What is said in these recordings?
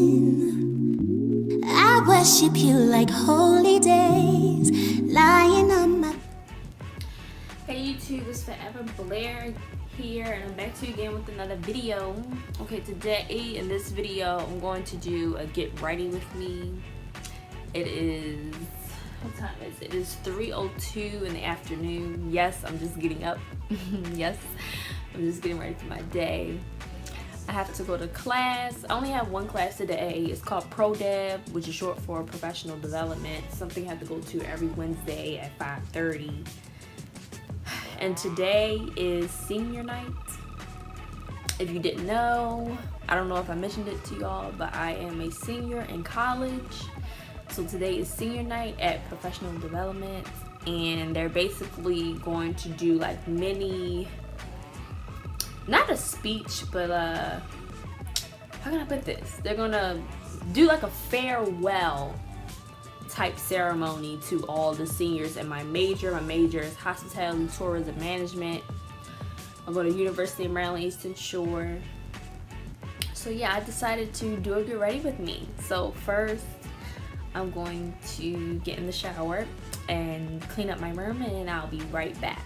morning. I worship you like holy days, lying on my... Hey YouTube, it's Forever Blair here, and I'm back to you again with another video. Okay, today in this video I'm going to do a get ready with me. It is, what time is it? It is 3:02 in the afternoon. Yes, I'm just getting up. Yes, I'm just getting ready for my day. I have to go to class. I only have one class today. It's called Pro Dev, which is short for professional development. Something I have to go to every Wednesday at 5:30. And today is senior night. If you didn't know, I don't know if I mentioned it to y'all, but I am a senior in college. So today is senior night at professional development, and they're basically going to do like mini, not a speech, but how can I put this? They're gonna do like a farewell type ceremony to all the seniors in my major. My major is hospitality tourism management. I'm going to University of Maryland Eastern Shore. So yeah, I decided to do a get ready with me. So first I'm going to get in the shower and clean up my room, and I'll be right back.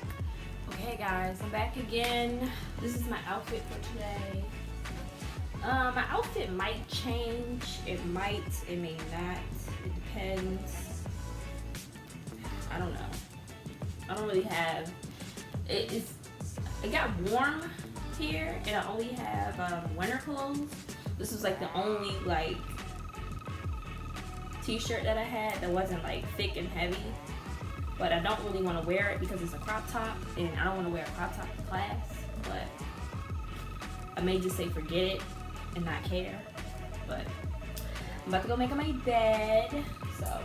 Okay guys, I'm back again. This is my outfit for today. My outfit might change. It might, it may not. It depends. I don't know. I don't really have. It got warm here, and I only have winter clothes. This was like the only like t-shirt that I had that wasn't like thick and heavy. But I don't really want to wear it because it's a crop top, and I don't want to wear a crop top to class. But I may just say forget it and not care. But I'm about to go make my bed, so.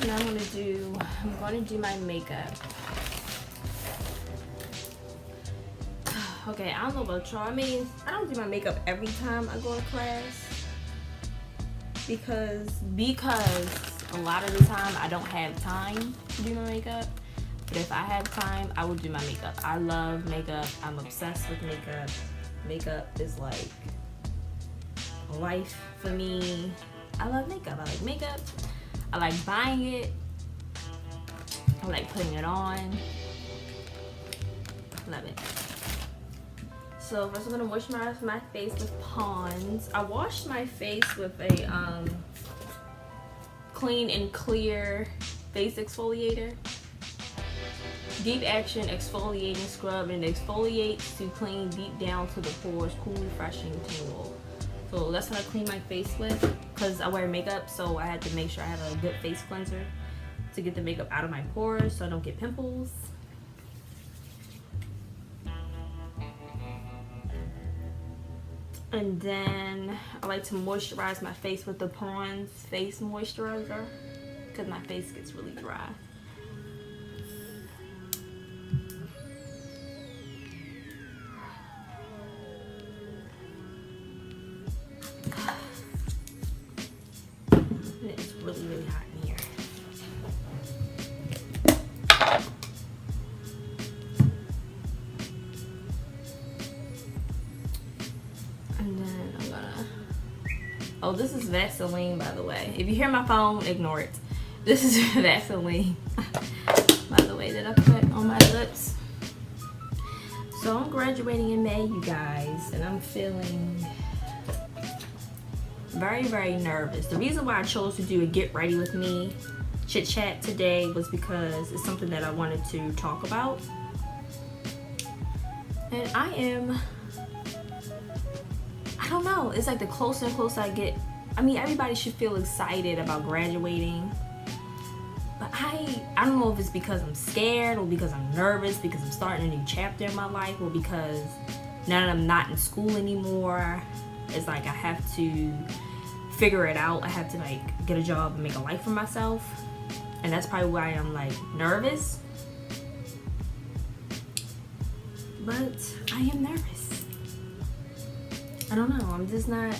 Now I'm going to do my makeup. Okay, I don't know about y'all. I mean, I don't do my makeup every time I go to class because a lot of the time I don't have time to do my makeup. But if I have time, I will do my makeup. I love makeup. I'm obsessed with makeup. Makeup is like life for me. I love makeup. I like makeup. I like buying it. I like putting it on. Love it. So first I'm gonna moisturize my face with Pond's. I washed my face with a clean and clear face exfoliator. Deep action exfoliating scrub, and exfoliates to clean deep down to the pores, cool, refreshing, tingle. So that's what I clean my face with, because I wear makeup, so I had to make sure I have a good face cleanser to get the makeup out of my pores so I don't get pimples. And then I like to moisturize my face with the Pond's face moisturizer because my face gets really dry. It's really, really hot in here. And then I'm gonna, oh, this is Vaseline, by the way. If you hear my phone, ignore it. This is Vaseline, by the way, that I put on my lips. So I'm graduating in May, you guys, and I'm feeling very, very nervous. The reason why I chose to do a get ready with me chit chat today was because it's something that I wanted to talk about. And I don't know, it's like the closer and closer I get, I mean, everybody should feel excited about graduating. But I don't know if it's because I'm scared or because I'm nervous, because I'm starting a new chapter in my life, or because now that I'm not in school anymore, it's like I have to figure it out. I have to like get a job and make a life for myself. And that's probably why I'm like nervous. But I am nervous. I don't know, I'm just not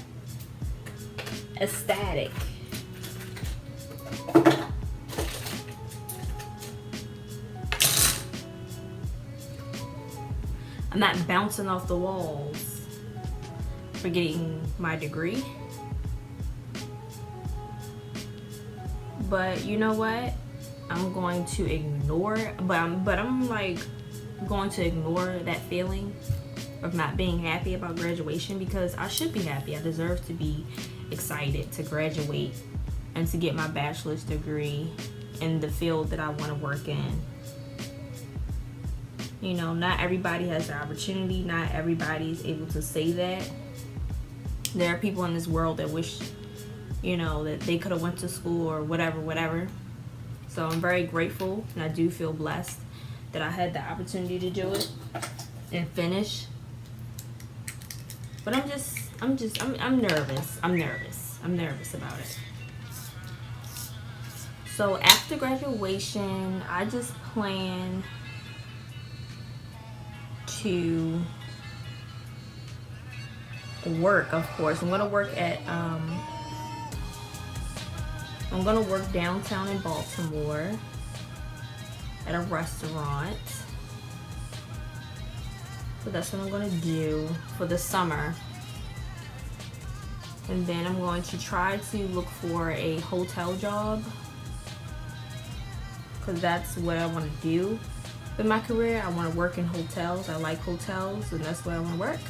ecstatic. I'm not bouncing off the walls for getting my degree. But you know what? I'm going to ignore it. But I'm like going to ignore that feeling of not being happy about graduation, because I should be happy. I deserve to be excited to graduate and to get my bachelor's degree in the field that I want to work in. You know, not everybody has the opportunity. Not everybody is able to say that. There are people in this world that wish, you know, that they could have went to school or whatever. So I'm very grateful, and I do feel blessed that I had the opportunity to do it and finish. But I'm nervous. I'm nervous about it. So after graduation, I just plan to work, of course. I'm gonna work downtown in Baltimore at a restaurant. So that's what I'm gonna do for the summer. And then I'm going to try to look for a hotel job, because that's what I want to do in my career. I want to work in hotels. I like hotels, and that's where I want to work.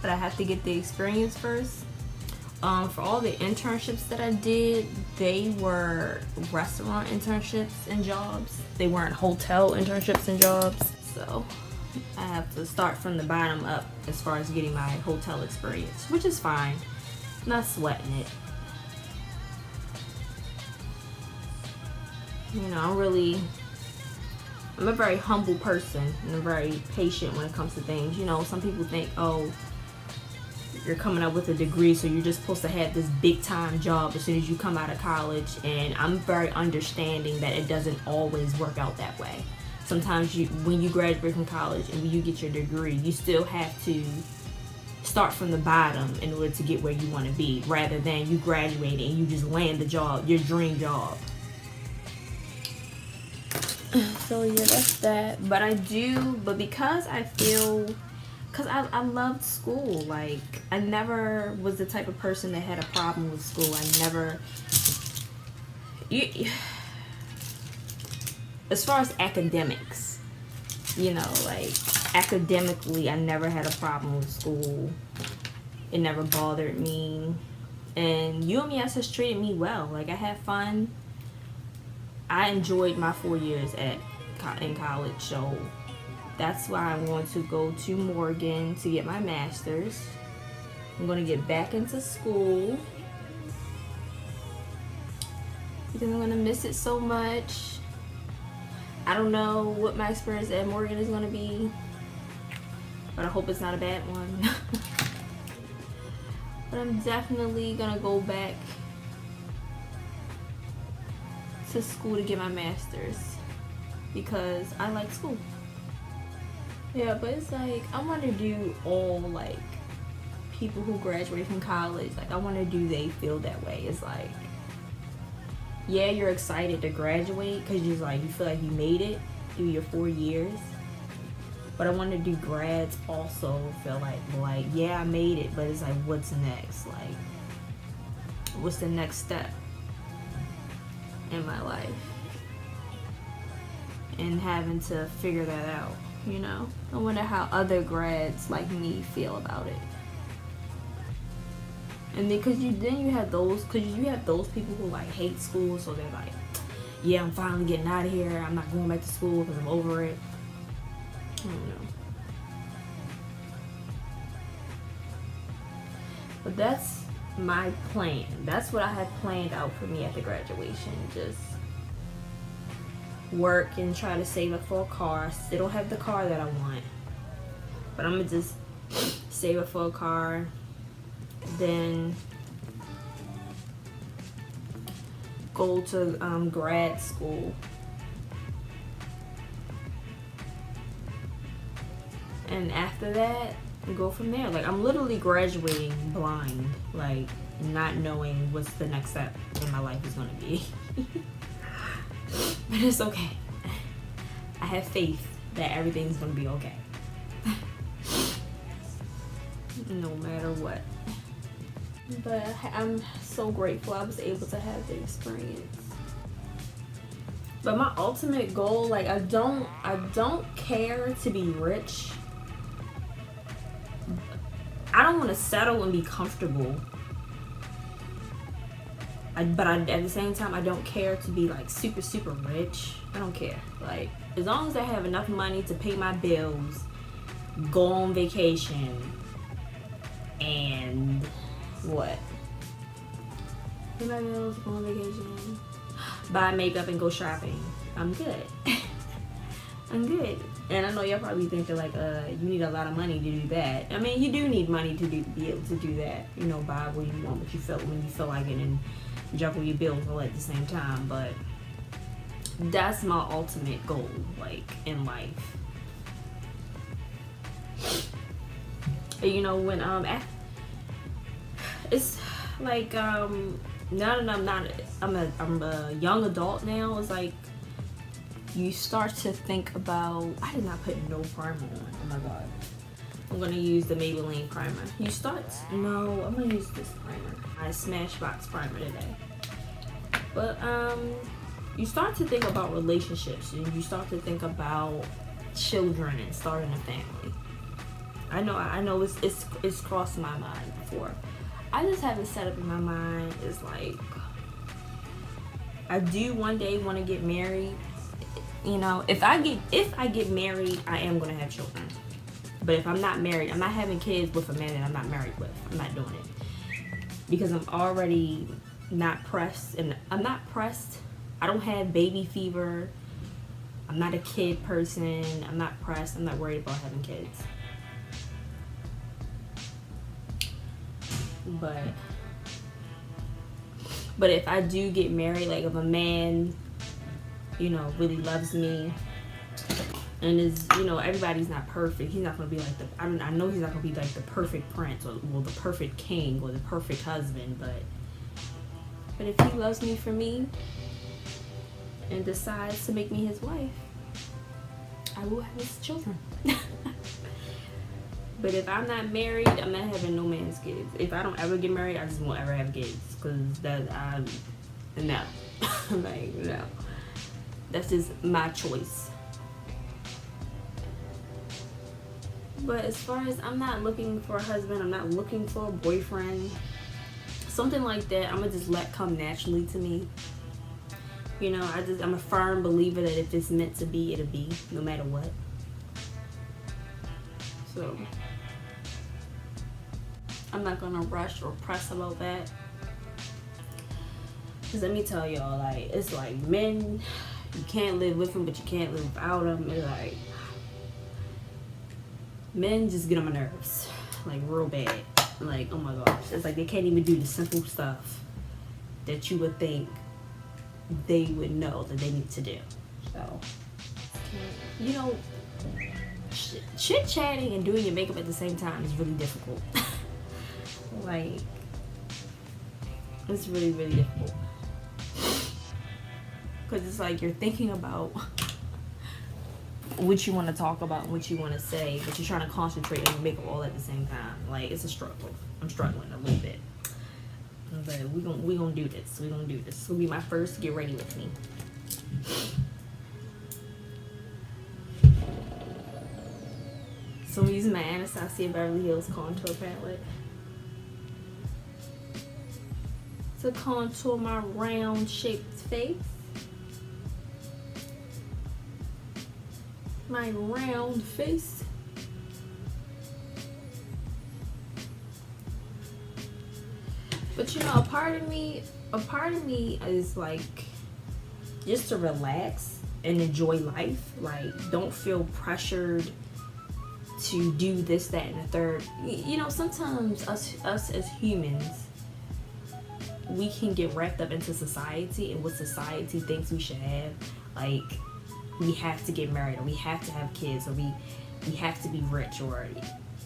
But I have to get the experience first. For all the internships that I did, they were restaurant internships and jobs. They weren't hotel internships and jobs. So I have to start from the bottom up as far as getting my hotel experience, which is fine. I'm not sweating it. You know, I'm a very humble person, and I'm very patient when it comes to things. You know, some people think, oh, you're coming up with a degree, so you're just supposed to have this big time job as soon as you come out of college. And I'm very understanding that it doesn't always work out that way. Sometimes when you graduate from college and when you get your degree, you still have to start from the bottom in order to get where you want to be, rather than you graduate and you just land the job, your dream job. So yeah, that's that. But because I loved school. Like, I never was the type of person that had a problem with school. As far as academics, you know, like academically, I never had a problem with school. It never bothered me. And UMES has treated me well. Like, I had fun. I enjoyed my 4 years in college, so that's why I'm going to go to Morgan to get my master's. I'm going to get back into school because I'm going to miss it so much. I don't know what my experience at Morgan is going to be, but I hope it's not a bad one. But I'm definitely going to go back to school to get my master's because I like school. Yeah, but it's like, I want to do all, like, people who graduate from college. Like, I want to do they feel that way. It's like, yeah, you're excited to graduate because you feel like you made it through your 4 years. But I want to do grads also feel like, yeah, I made it, but it's like, what's next? Like, what's the next step in my life? And having to figure that out, you know? I wonder how other grads like me feel about it. And then you have those people who like hate school, so they're like, yeah, I'm finally getting out of here. I'm not going back to school because I'm over it. I don't know. But that's my plan. That's what I had planned out for me after graduation. Just work and try to save up for a car. Still don't have the car that I want, but I'm gonna just save up for a car. Then go to grad school. And after that, go from there. Like, I'm literally graduating blind, like not knowing what's the next step in my life is gonna be. But it's okay. I have faith that everything's gonna be okay. No matter what. But I'm so grateful I was able to have the experience. But my ultimate goal, like, I don't care to be rich. I don't want to settle and be comfortable. But at the same time, I don't care to be like super, super rich. I don't care. Like, as long as I have enough money to pay my bills, go on vacation, and what? Pay my bills, go on vacation, buy makeup, and go shopping. I'm good. I'm good. And I know y'all probably thinking like, you need a lot of money to do that. I mean, you do need money to be able to do that. You know, buy what you want, what you feel when you feel like it, and juggle your bills all at the same time. But that's my ultimate goal, like, in life. You know, when it's like now that I'm a young adult now, it's like you start to think about, I did not put no primer on. Oh my god. I'm gonna use the Maybelline primer. I'm gonna use this primer. My Smashbox primer today. But you start to think about relationships, and you start to think about children and starting a family. I know it's crossed my mind before. I just have it set up in my mind. It's like, I do one day want to get married. You know, if I get married, I am gonna have children. But if I'm not married, I'm not having kids with a man that I'm not married with. I'm not doing it. Because I'm already not pressed, and I'm not pressed. I don't have baby fever. I'm not a kid person. I'm not pressed. I'm not worried about having kids. But if I do get married, like if a man, you know, really loves me, and is, you know, everybody's not perfect. He's not gonna be like I know he's not gonna be like the perfect prince, or the perfect king, or the perfect husband. But if he loves me for me and decides to make me his wife, I will have his children. But if I'm not married, I'm not having no man's kids. If I don't ever get married, I just won't ever have kids, because no. Like, no. That's just my choice. But as far as, I'm not looking for a husband, I'm not looking for a boyfriend, something like that, I'm gonna just let come naturally to me. You know, I'm a firm believer that if it's meant to be, it'll be, no matter what. So I'm not gonna rush or press about that. Cause let me tell y'all, like, it's like men, you can't live with them, but you can't live without them. It's like, men just get on my nerves, like, real bad. Like, oh my gosh, it's like they can't even do the simple stuff that you would think they would know that they need to do. So, you know, chit-chatting and doing your makeup at the same time is really difficult. Like, it's really, really difficult. Because it's like you're thinking about what you want to talk about and what you want to say, but you're trying to concentrate on your makeup all at the same time. Like, it's a struggle. I'm struggling a little bit. But we gonna do this. We're gonna do this. This will be my first get ready with me. So I'm using my Anastasia Beverly Hills contour palette. to contour my round shaped face. My round face. But you know, a part of me is like just to relax and enjoy life. Like, don't feel pressured to do this, that, and the third. You know, sometimes us as humans, we can get wrapped up into society and what society thinks we should have. Like, we have to get married, or we have to have kids, or we have to be rich, or,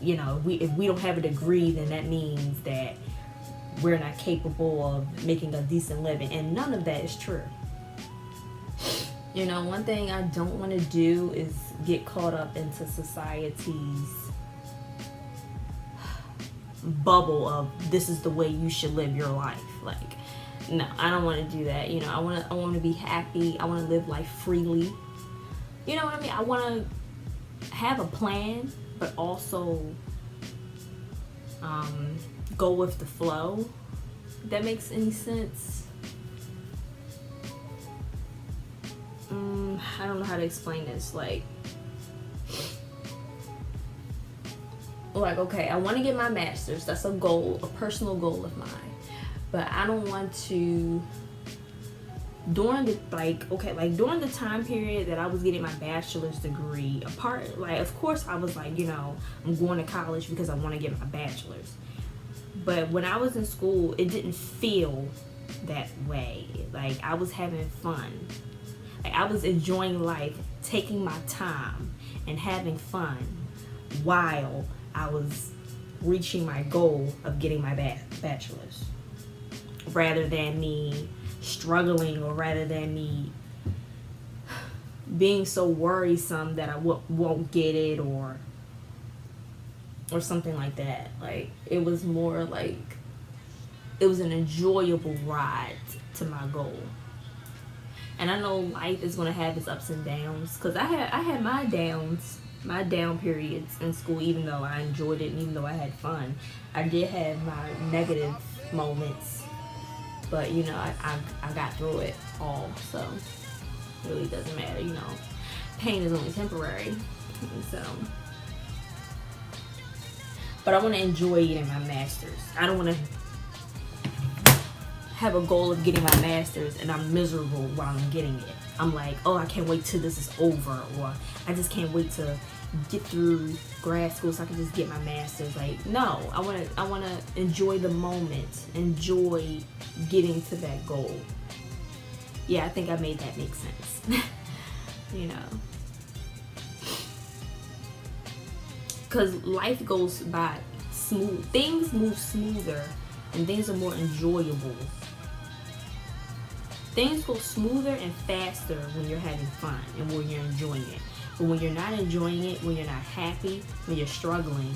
you know, if we don't have a degree, then that means that we're not capable of making a decent living. And none of that is true. You know, one thing I don't want to do is get caught up into society's bubble of this is the way you should live your life. Like, no, I don't want to do that. You know, I want to be happy. I want to live life freely. You know what I mean? I want to have a plan, but also go with the flow. If that makes any sense. I don't know how to explain this. Like, okay, I want to get my master's. That's a goal, a personal goal of mine. But I don't want to, during the time period that I was getting my bachelor's degree, of course I was like, you know, I'm going to college because I want to get my bachelor's. But when I was in school, it didn't feel that way. Like, I was having fun. Like, I was enjoying life, taking my time and having fun while I was reaching my goal of getting my bachelor's, rather than me struggling, or rather than me being so worrisome that I won't get it, or something like that. Like, it was more like it was an enjoyable ride to my goal. And I know life is going to have its ups and downs, because I had my downs, my down periods in school. Even though I enjoyed it and even though I had fun, I did have my negative moments. But, you know, I got through it all, so it really doesn't matter. You know, pain is only temporary. So, but I want to enjoy getting my master's. I don't want to have a goal of getting my master's and I'm miserable while I'm getting it. I'm like, oh, I can't wait till this is over, or I just can't wait to get through grad school so I can just get my master's. Like, no, I want to enjoy the moment, enjoy getting to that goal. Yeah, I think I made that make sense. You know, because life goes by smooth. Things move smoother and things are more enjoyable. Things go smoother and faster when you're having fun and when you're enjoying it. But when you're not enjoying it, when you're not happy, when you're struggling,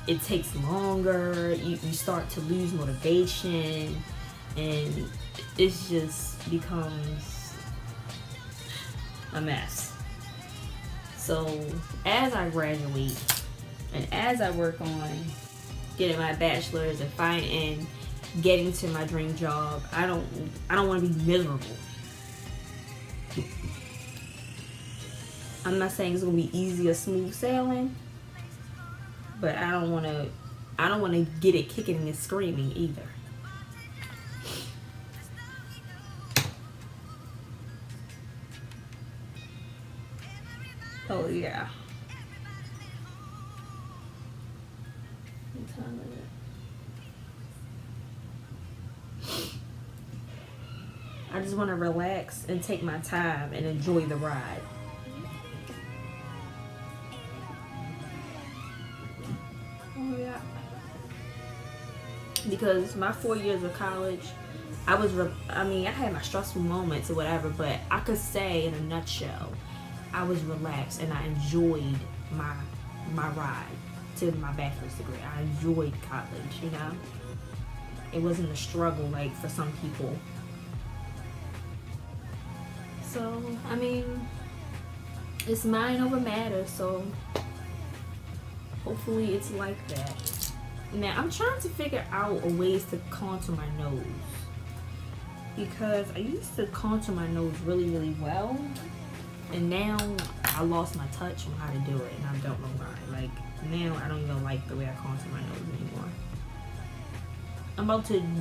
it takes longer. You start to lose motivation, and it just becomes a mess. So as I graduate and as I work on getting my bachelor's and getting to my dream job, I don't want to be miserable. I'm not saying it's gonna be easy or smooth sailing, but I don't want to get it kicking and screaming either. Oh yeah. What time is it? I just want to relax and take my time and enjoy the ride. Oh yeah. Because my 4 years of college, I had my stressful moments or whatever, but I could say in a nutshell, I was relaxed and I enjoyed my ride to my bachelor's degree. I enjoyed college, you know. It wasn't a struggle like for some people. So, I mean, it's mind over matter, so hopefully it's like that. Now, I'm trying to figure out ways to contour my nose. because I used to contour my nose really, really well, and now I lost my touch on how to do it, and I don't know why. Like, now I don't even like the way I contour my nose anymore.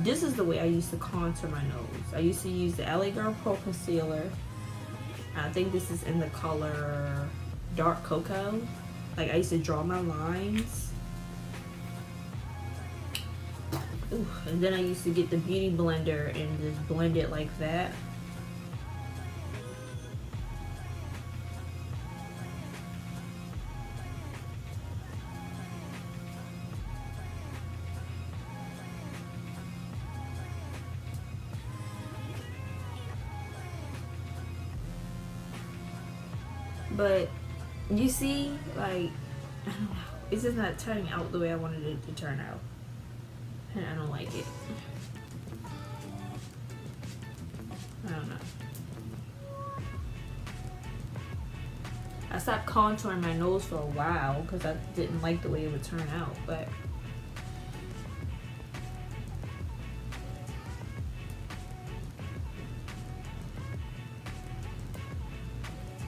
This is the way I used to contour my nose. I used to use the LA Girl Pro Concealer. I think this is in the color Dark Cocoa. Like, I used to draw my lines. Ooh, and then I used to get the Beauty Blender and just blend it like that. But you see, like, I don't know, it's just not turning out the way I wanted it to turn out, and I don't like it. I don't know. I stopped contouring my nose for a while because I didn't like the way it would turn out, but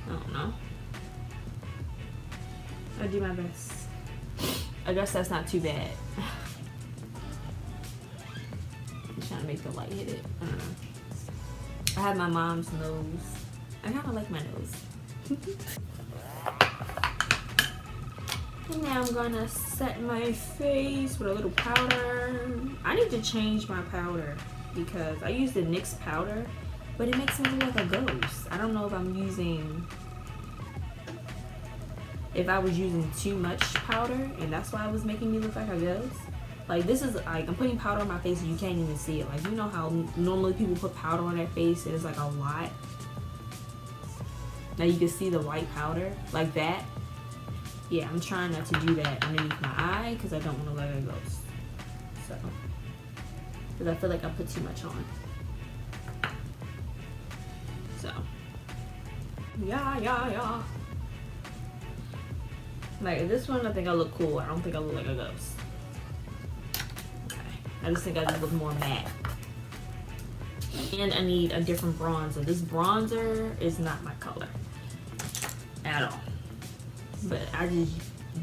I don't know. I do my best. I guess that's not too bad. I'm trying to make the light hit it. I don't know. I have my mom's nose. I kind of like my nose. And now I'm gonna set my face with a little powder. I need to change my powder because I use the NYX powder, but it makes me look like a ghost. I don't know if I'm using... if I was using too much powder and that's why it was making me look like a ghost. Like, this is like, I'm putting powder on my face and you can't even see it. Like, you know how normally people put powder on their face and it's like a lot? Now you can see the white powder like that. Yeah, I'm trying not to do that underneath my eye because I don't want to look like a ghost. So, because I feel like I put too much on. So, yeah. Like, this one, I think I look cool. I don't think I look like a ghost. Okay. I just think I just look more matte. And I need a different bronzer. This bronzer is not my color at all. But I just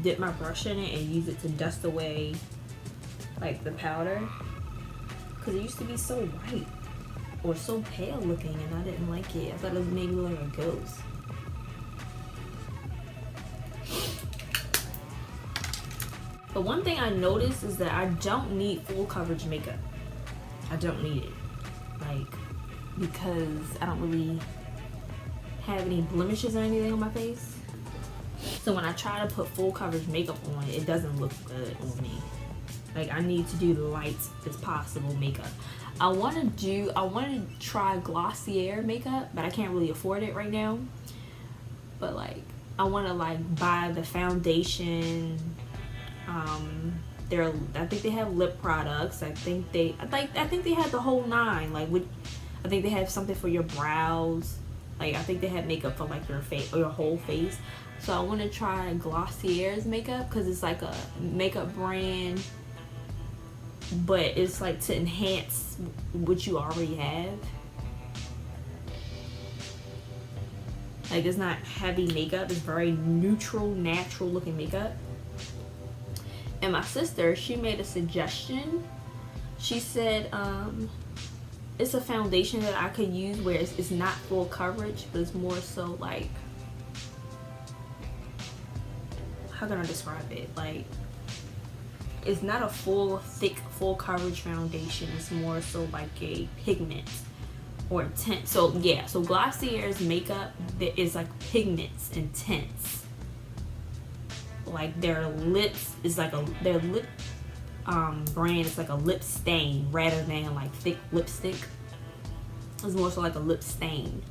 dip my brush in it and use it to dust away, like, the powder. Because it used to be so white or so pale looking and I didn't like it. I thought it made me look like a ghost. But one thing I noticed is that I don't need full coverage makeup. I don't need it. Like, because I don't really have any blemishes or anything on my face. So when I try to put full coverage makeup on, it doesn't look good on me. Like, I need to do the light as possible makeup. I want to try Glossier makeup, but I can't really afford it right now. But like, I want to like buy the foundation. I think they have lip products. I think they had the whole nine. Like, I think they have something for your brows. Like, I think they have makeup for like your face or your whole face. So I want to try Glossier's makeup because it's like a makeup brand, but it's like to enhance what you already have. Like, it's not heavy makeup. It's very neutral, natural looking makeup. And my sister, she made a suggestion. She said it's a foundation that I could use where it's not full coverage, but it's more so like, how can I describe it? Like, it's not a thick full coverage foundation. It's more so like a pigment or tint. So yeah, so Glossier's makeup is like pigments and tints. Like, their lips is like their lip brand is like a lip stain rather than like thick lipstick. It's more so like a lip stain.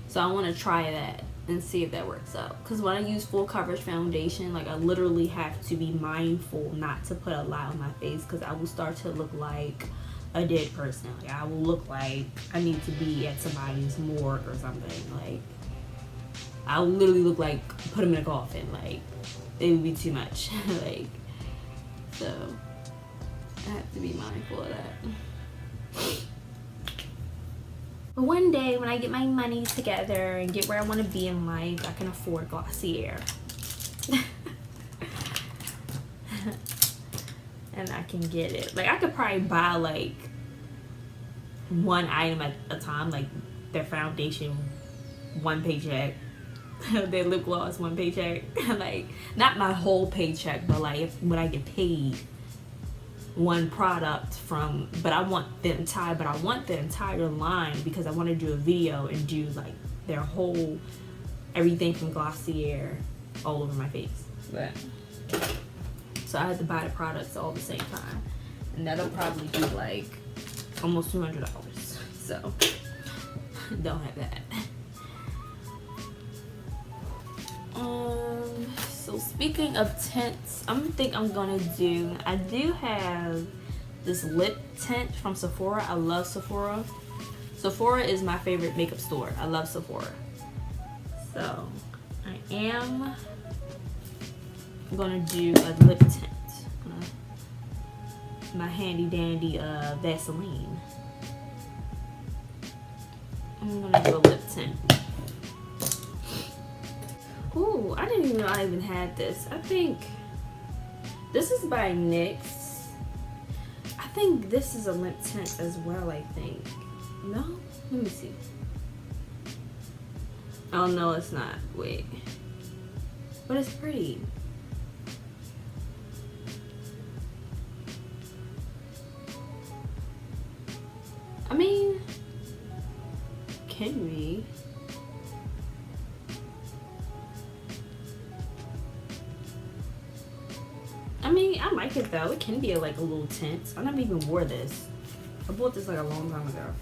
So I want to try that and see if that works out. Because when I use full coverage foundation, like, I literally have to be mindful not to put a lot on my face because I will start to look like a dead person. Like, I will look like I need to be at somebody's morgue or something. Like, I will literally look like put them in a coffin. Like, it would be too much. Like, so I have to be mindful of that. But one day when I get my money together and get where I want to be in life, I can afford Glossier. And I can get it. Like, I could probably buy like one item at a time, like their foundation, one paycheck, their lip gloss, one paycheck. Like, not my whole paycheck, but like when I get paid, one product from, but I want the entire line, because I want to do a video and do like their whole, everything from Glossier all over my face. But so I had to buy the products all at the same time, and that'll probably be like almost $200. So don't have that. So speaking of tints, I do have this lip tint from Sephora. I love Sephora. Sephora is my favorite makeup store. I love Sephora. So I am gonna do a lip tint. My handy dandy Vaseline. I'm gonna do a lip tint. Ooh, I didn't even know I even had this. I think this is by NYX. I think this is a lip tint as well, I think. No? Let me see. Oh no, it's not. Wait. But it's pretty. I mean, can we? I mean, I like it though. It can be like a little tint. I never even wore this. I bought this like a long time ago.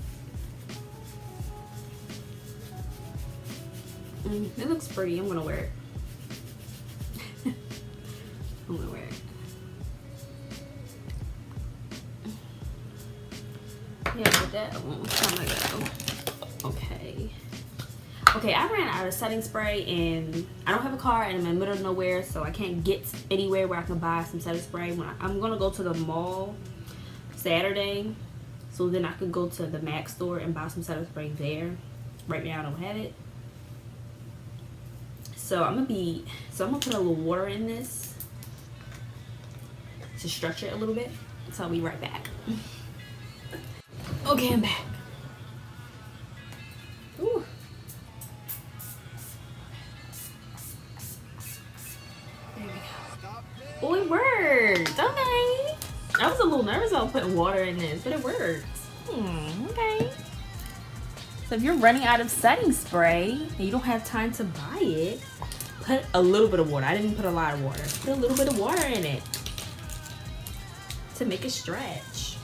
It looks pretty. I'm gonna wear it. I'm gonna wear it. Yeah, but that a long time ago. Okay. Okay, I ran out of setting spray, and I don't have a car, and I'm in the middle of nowhere, so I can't get anywhere where I can buy some setting spray. I'm gonna go to the mall Saturday, so then I could go to the MAC store and buy some setting spray there. Right now I don't have it. So I'm gonna put a little water in this to stretch it a little bit. So I'll be right back. Okay, I'm back. Ooh. There we go. Oh, it worked. Okay. I was a little nervous about putting water in this, but it worked. Okay. So if you're running out of setting spray and you don't have time to buy it, put a little bit of water. I didn't put a lot of water. Put a little bit of water in it to make it stretch.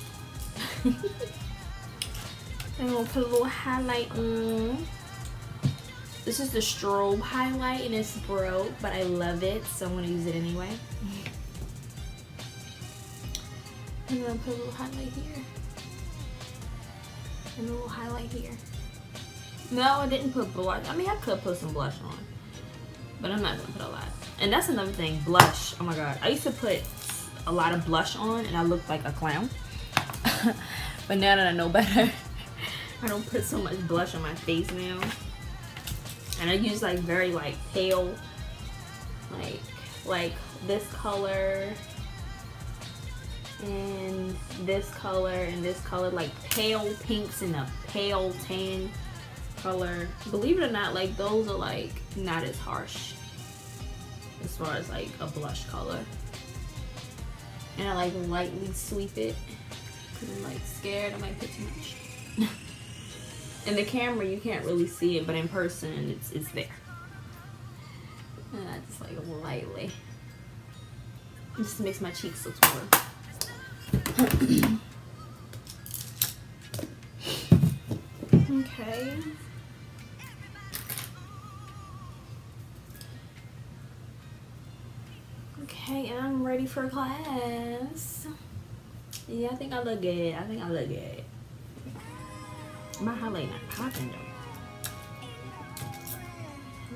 I'm gonna put a little highlight on. This is the strobe highlight, and it's broke, but I love it, so I'm gonna use it anyway. I'm gonna put a little highlight here. And a little highlight here. No, I didn't put blush. I mean, I could put some blush on, but I'm not gonna put a lot. And that's another thing, blush. Oh my god, I used to put a lot of blush on, and I looked like a clown. But now that I know better, I don't put so much blush on my face now. And I use like very like pale, like this color, and this color, like pale pinks and a pale tan color. Believe it or not, like those are like not as harsh as far as like a blush color. And I like lightly sweep it because I'm like scared I might put too much. In the camera you can't really see it, but in person it's there. And I just like lightly. It just makes my cheeks look taller. Okay. Okay, and I'm ready for class. Yeah, I think I look good. My highlight not popping though.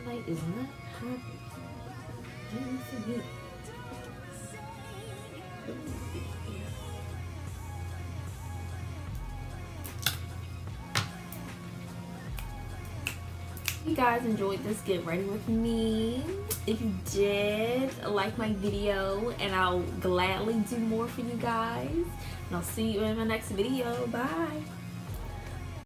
Highlight is not popping. you guys enjoyed this get ready with me. If you did, like my video and I'll gladly do more for you guys. And I'll see you in my next video. Bye.